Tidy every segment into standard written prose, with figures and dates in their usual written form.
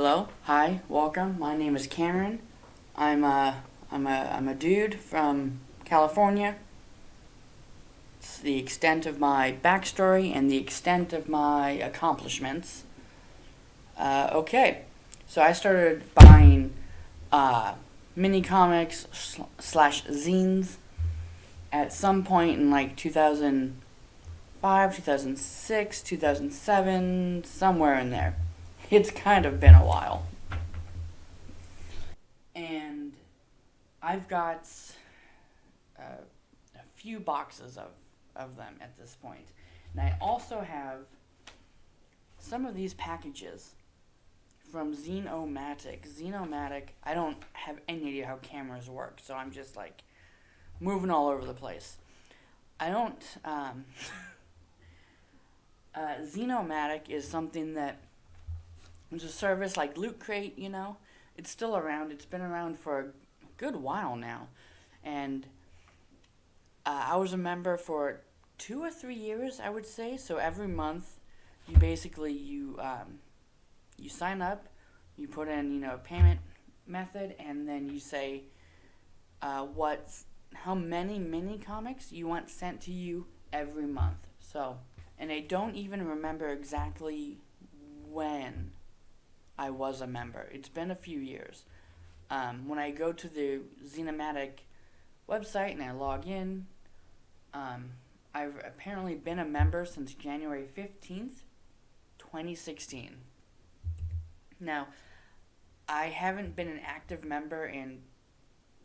Hello, hi, welcome. My name is Cameron. I'm a dude from California. It's the extent of my backstory and the extent of my accomplishments. Okay, so I started buying mini comics slash zines at some point in like 2005, 2006, 2007, somewhere in there. It's kind of been a while. And I've got a few boxes of them at this point. And I also have some of these packages from Zenomatic. Zenomatic, I don't have any idea how cameras work, so I'm just like moving all over the place. I don't, Zenomatic is something that it's a service like Loot Crate, you know. It's still around. It's been around for a good while now. And I was a member for 2 or 3 years, I would say. So every month, you basically, you sign up, you put in, a payment method, and then you say how many mini comics you want sent to you every month. So, and I don't even remember exactly when I was a member. It's been a few years. When I go to the Zenomatic website and I log in, I've apparently been a member since January 15th, 2016. Now, I haven't been an active member in,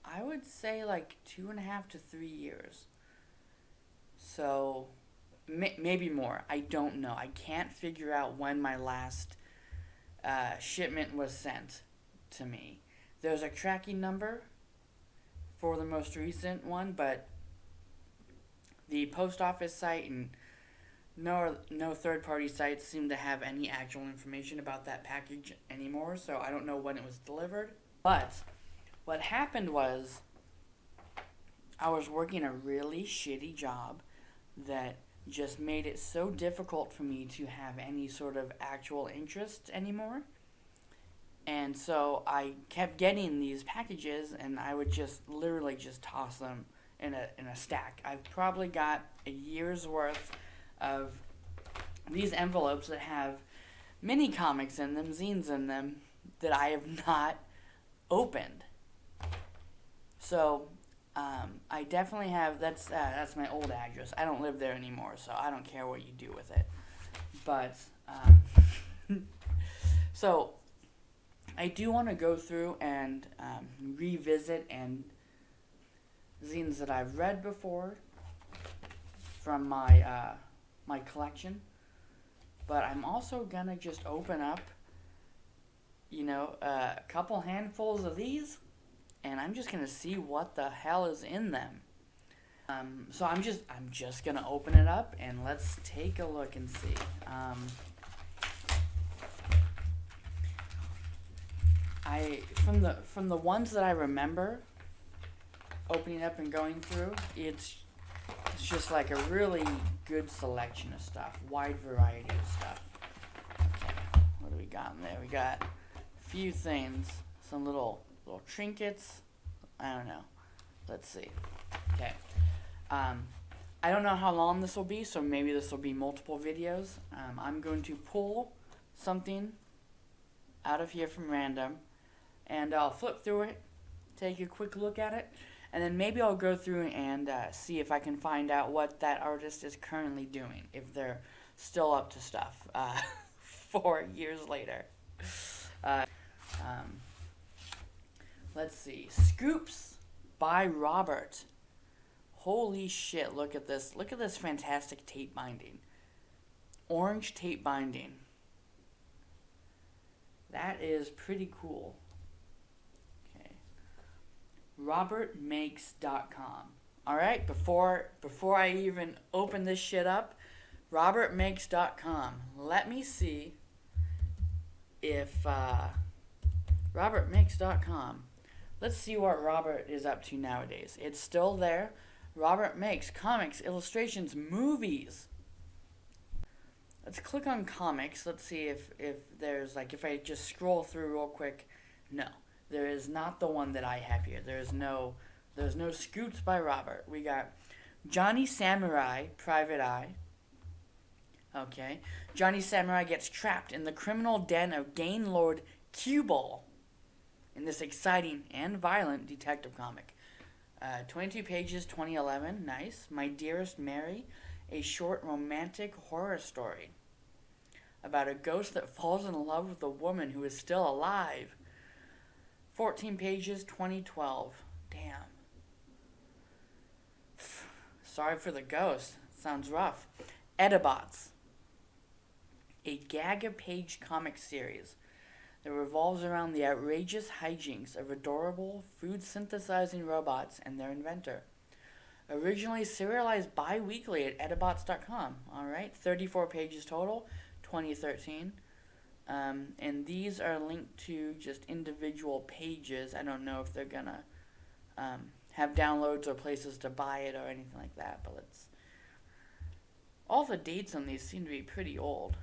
I would say, like 2.5 to 3 years. So, maybe more. I don't know. I can't figure out when my last shipment was sent to me. There's a tracking number for the most recent one, but the post office site and no third-party sites seem to have any actual information about that package anymore, so I don't know when it was delivered. But what happened was I was working a really shitty job that just made it so difficult for me to have any sort of actual interest anymore. And so I kept getting these packages, and I would just literally just toss them in a stack. I've probably got a year's worth of these envelopes that have mini comics in them, zines in them, that I have not opened. So I definitely have, that's my old address. I don't live there anymore, so I don't care what you do with it. But, so I do want to go through and revisit and zines that I've read before from my my collection. But I'm also going to just open up, a couple handfuls of these, and I'm just gonna see what the hell is in them. So I'm just gonna open it up and let's take a look and see. From the ones that I remember opening up and going through, it's just like a really good selection of stuff, wide variety of stuff. Okay, what do we got in there? We got a few things, some little trinkets. I don't know. Let's see. Okay. I don't know how long this will be, so maybe this will be multiple videos. I'm going to pull something out of here from random, and I'll flip through it, take a quick look at it, and then maybe I'll go through and see if I can find out what that artist is currently doing, if they're still up to stuff 4 years later. Let's see. Scoops by Robert. Holy shit, look at this. Look at this fantastic tape binding. Orange tape binding. That is pretty cool. Okay. RobertMakes.com. Alright, before I even open this shit up, RobertMakes.com. Let me see if RobertMakes.com. Let's see what Robert is up to nowadays. It's still there. Robert Makes comics, illustrations, movies. Let's click on comics. Let's see if there's like, if I just scroll through real quick. No, there is not the one that I have here. There's no Scoots by Robert. We got Johnny Samurai, Private Eye. Okay. Johnny Samurai gets trapped in the criminal den of Gain Lord Q-Ball in this exciting and violent detective comic. 22 pages, 2011. Nice. My Dearest Mary, a short romantic horror story about a ghost that falls in love with a woman who is still alive. 14 pages, 2012. Damn. Sorry for the ghost. Sounds rough. Edibots, a gag-a-page comic series that revolves around the outrageous hijinks of adorable food-synthesizing robots and their inventor. Originally serialized bi-weekly at edibots.com. Alright, 34 pages total, 2013. And these are linked to just individual pages. I don't know if they're gonna have downloads or places to buy it or anything like that, but let's... All the dates on these seem to be pretty old.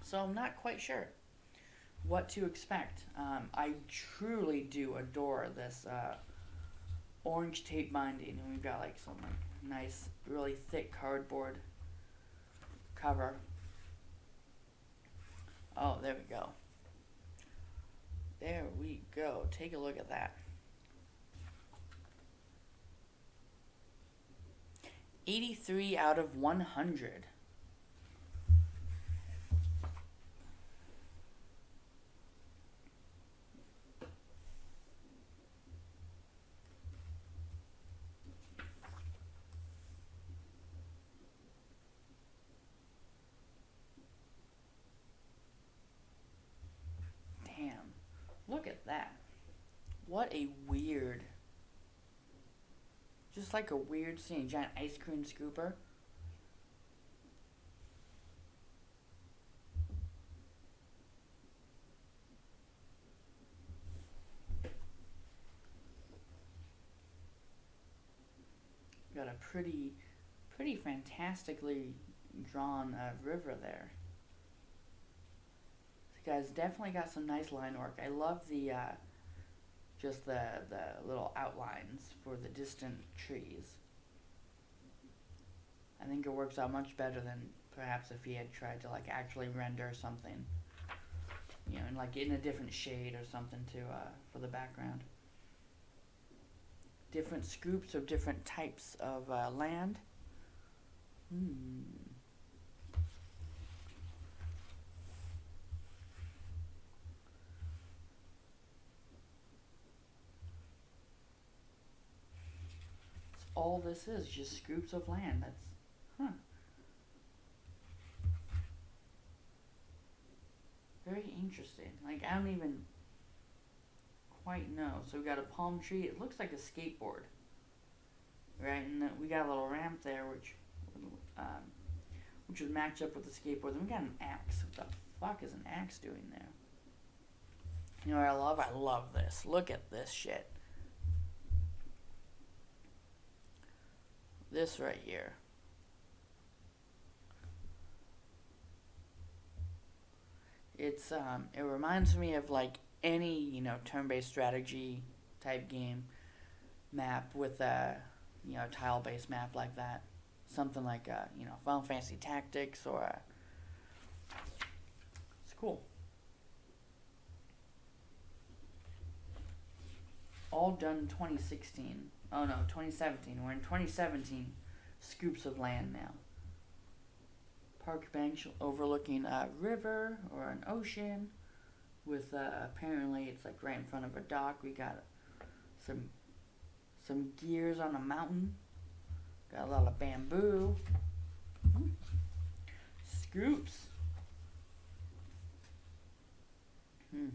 So I'm not quite sure what to expect. I truly do adore this orange tape binding, and we've got like some nice, really thick cardboard cover. Oh, there we go. There we go. Take a look at that. 83 out of 100. Damn. Look at that. What a weird... Just like a weird scene. Giant ice cream scooper. Got a pretty fantastically drawn river there. This guy's definitely got some nice line work. I love the just the little outlines for the distant trees. I think it works out much better than perhaps if he had tried to like actually render something, you know, in like in a different shade or something to for the background. Different scoops of different types of land. All this is just scoops of land. That's very interesting. Like, I don't even quite know. So we got a palm tree. It looks like a skateboard, right? And we got a little ramp there, which would match up with the skateboard. Then we got an axe. What the fuck is an axe doing there? You know what I love? I love this. Look at this shit. This right here. It's it reminds me of like any, you know, turn-based strategy type game map with a, you know, tile-based map like that. Something like you know, Final Fantasy Tactics or it's cool. All done in 2016. Oh no, 2017. We're in 2017. Scoops of land now. Park bench overlooking a river or an ocean with apparently it's like right in front of a dock. We got some gears on a mountain. Got a lot of bamboo. Scoops. We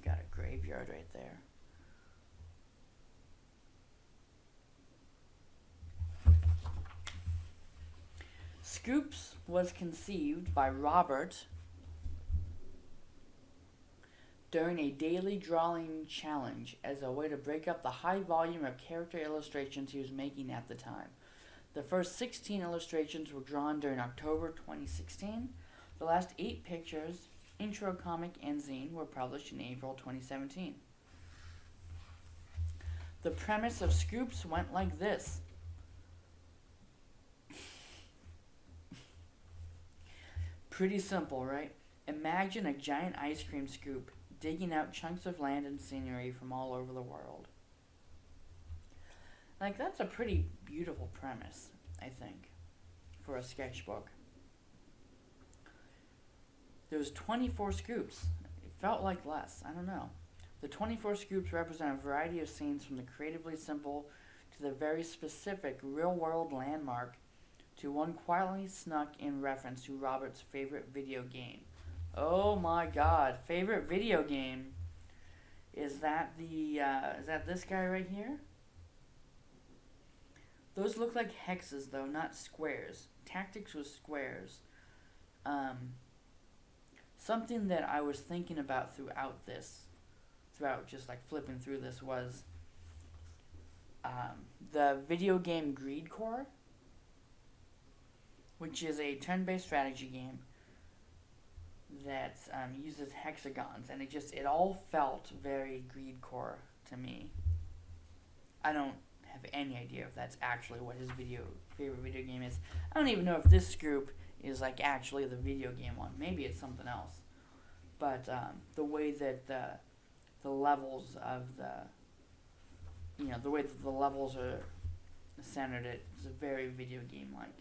got a graveyard right there. Scoops was conceived by Robert during a daily drawing challenge as a way to break up the high volume of character illustrations he was making at the time. The first 16 illustrations were drawn during October 2016. The last 8 pictures, intro comic and zine, were published in April 2017. The premise of Scoops went like this. Pretty simple, right? Imagine a giant ice cream scoop digging out chunks of land and scenery from all over the world. Like, that's a pretty beautiful premise, I think, for a sketchbook. There was 24 scoops. It felt like less. I don't know. The 24 scoops represent a variety of scenes from the creatively simple to the very specific real-world landmark to one quietly snuck in reference to Robert's favorite video game. Oh my god, favorite video game. Is that this guy right here? Those look like hexes though, not squares. Tactics was squares. Something that I was thinking about throughout just like flipping through this was the video game Greed Core, which is a turn-based strategy game that uses hexagons, and it all felt very Greed Core to me. I don't have any idea if that's actually what his favorite video game is. I don't even know if this group is like actually the video game one. Maybe it's something else. But the way that the levels of the way that the levels are centered, it's a very video game like.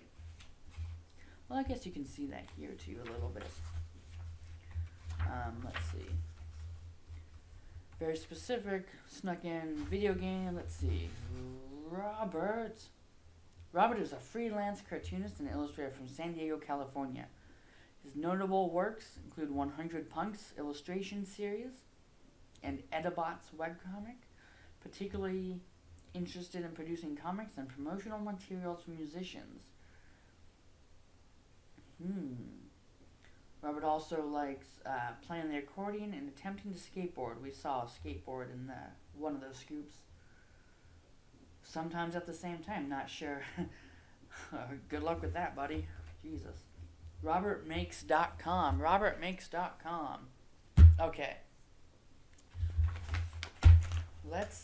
Well, I guess you can see that here too a little bit. Let's see. Very specific, snuck in video game. Let's see. Robert is a freelance cartoonist and illustrator from San Diego, California. His notable works include 100 Punks illustration series and Edibots webcomic, particularly interested in producing comics and promotional materials for musicians. Robert also likes playing the accordion and attempting to skateboard. We saw a skateboard in one of those scoops. Sometimes at the same time, not sure. Good luck with that, buddy. Jesus. RobertMakes.com. RobertMakes.com. Okay.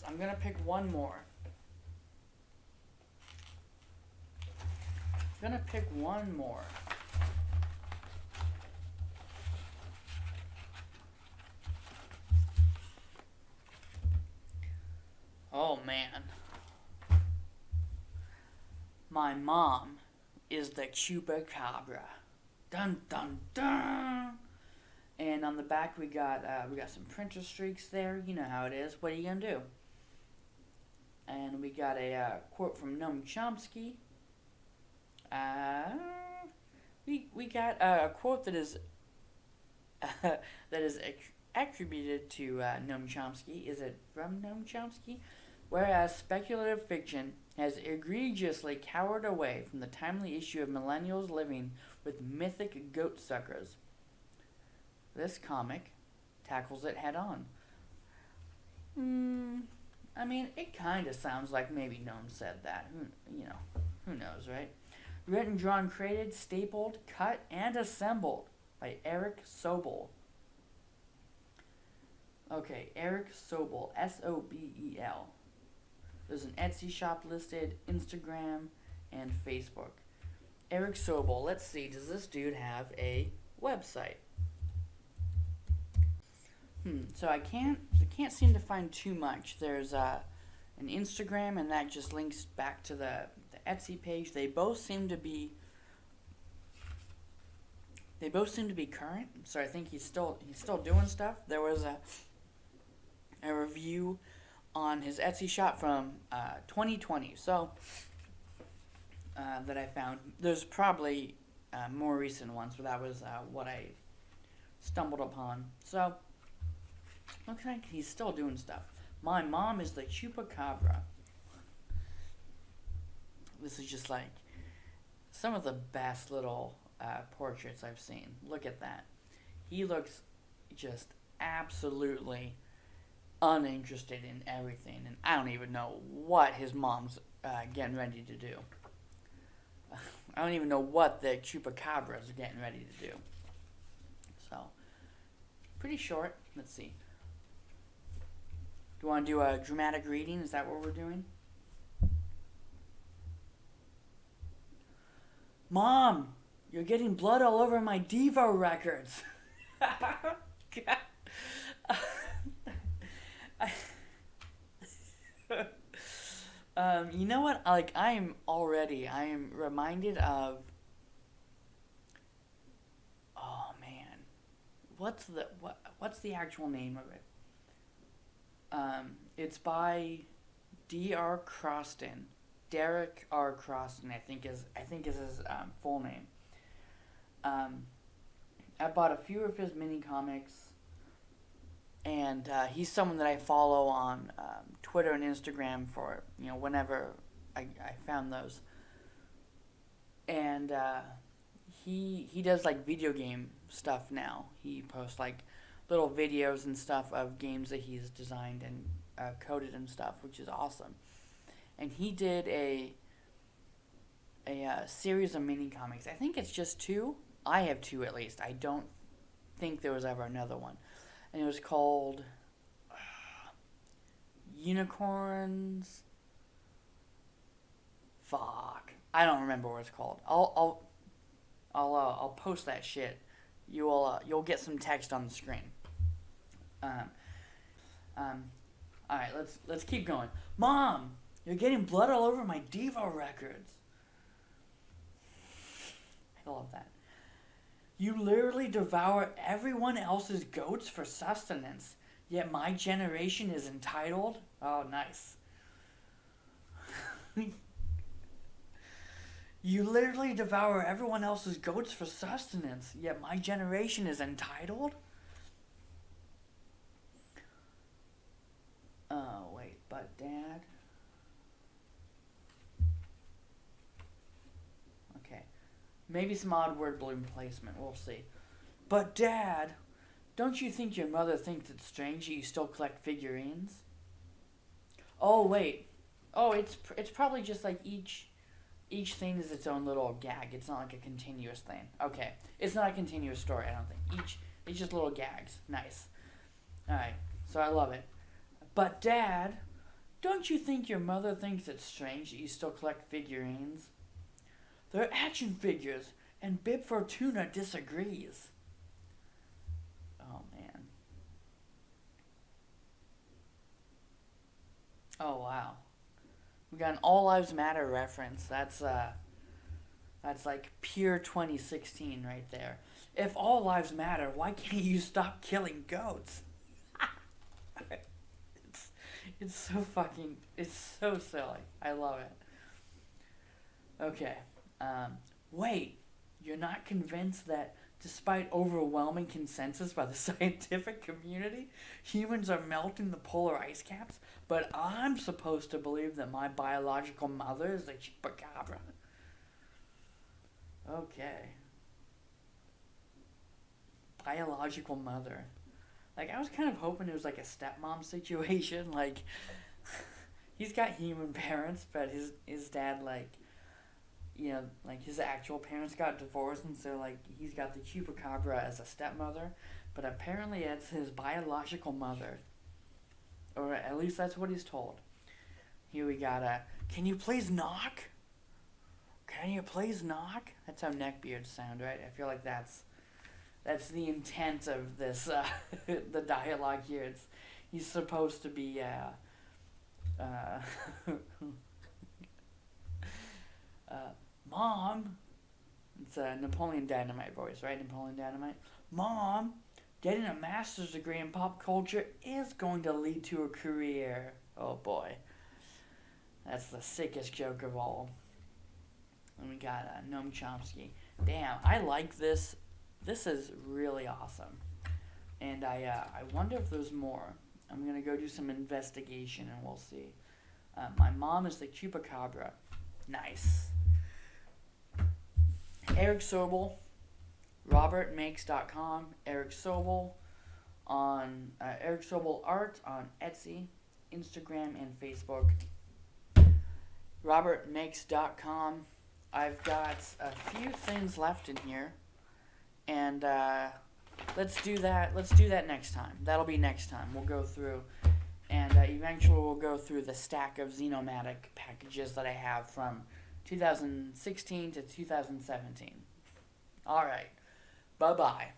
I'm gonna pick one more. Oh man. My mom is the chupacabra. Dun dun dun. And on the back we got some printer streaks there. You know how it is. What are you gonna do? And we got a quote from Noam Chomsky. We got a quote that is attributed to Noam Chomsky. Is it from Noam Chomsky? Whereas speculative fiction has egregiously cowered away from the timely issue of millennials living with mythic goat suckers, this comic tackles it head on. I mean, it kind of sounds like maybe Noam said that. Who knows, right? Written, drawn, created, stapled, cut, and assembled by Eric Sobel. Okay, Eric Sobel, Sobel. There's an Etsy shop listed, Instagram, and Facebook. Eric Sobel, let's see, does this dude have a website? So I can't seem to find too much. There's an Instagram, and that just links back to the Etsy page. They both seem to be current. So I think he's still doing stuff. There was a review on his Etsy shop from 2020. So that I found. There's probably more recent ones, but that was what I stumbled upon. So looks like he's still doing stuff. My mom is the chupacabra. This is just like some of the best little portraits I've seen. Look at that. He looks just absolutely uninterested in everything, and I don't even know what his mom's getting ready to do. I don't even know what the chupacabras are getting ready to do. So, pretty short. Let's see. Do you want to do a dramatic reading? Is that what we're doing? Mom, you're getting blood all over my Devo records. You know what? Like, I am reminded of. Oh man, what's the actual name of it? It's by D.R. Croston. Derek R. Croston, I think is his full name. I bought a few of his mini comics, and he's someone that I follow on Twitter and Instagram for whenever I found those. And he does like video game stuff now. He posts like little videos and stuff of games that he's designed and coded and stuff, which is awesome. And he did a series of mini comics. I think it's just 2. I have 2 at least. I don't think there was ever another one. And it was called Unicorns. Fuck, I don't remember what it's called. I'll post that shit. You'll get some text on the screen. All right, let's keep going. Mom, you're getting blood all over my Devo records. I love that. You literally devour everyone else's goats for sustenance, yet my generation is entitled? Oh, nice. You literally devour everyone else's goats for sustenance, yet my generation is entitled? Oh, wait, but Dad? Okay. Maybe some odd word balloon placement, we'll see. But Dad, don't you think your mother thinks it's strange that you still collect figurines? Oh, wait. Oh, it's probably just like each thing is its own little gag. It's not like a continuous thing. Okay. It's not a continuous story, I don't think. It's just little gags. Nice. Alright, so I love it. But Dad, don't you think your mother thinks it's strange that you still collect figurines? They're action figures, and Bib Fortuna disagrees. Oh, man. Oh, wow. We got an All Lives Matter reference. That's like pure 2016 right there. If all lives matter, why can't you stop killing goats? It's so silly. I love it. Okay. Wait, you're not convinced that despite overwhelming consensus by the scientific community, humans are melting the polar ice caps, but I'm supposed to believe that my biological mother is a chupacabra? Okay. Biological mother. Like, I was kind of hoping it was like a stepmom situation. Like, he's got human parents, but his dad, like, like his actual parents got divorced, and so, like, he's got the chupacabra as a stepmother, but apparently it's his biological mother. Or at least that's what he's told. Here we got can you please knock? Can you please knock? That's how neckbeards sound, right? I feel like that's the intent of this, the dialogue here. He's supposed to be, Mom, it's a Napoleon Dynamite voice, right? Napoleon Dynamite. Mom, getting a master's degree in pop culture is going to lead to a career. Oh boy. That's the sickest joke of all. And we got Noam Chomsky. Damn, I like this. This is really awesome. And I wonder if there's more. I'm going to go do some investigation and we'll see. My mom is the chupacabra. Nice. Eric Sobel, robertmakes.com, Eric Sobel on Eric Sobel Art on Etsy, Instagram, and Facebook. robertmakes.com. I've got a few things left in here, and let's do that. Let's do that next time. That'll be next time. We'll go through, and eventually we'll go through the stack of Xenomatic packages that I have from 2016 to 2017. All right. Bye-bye.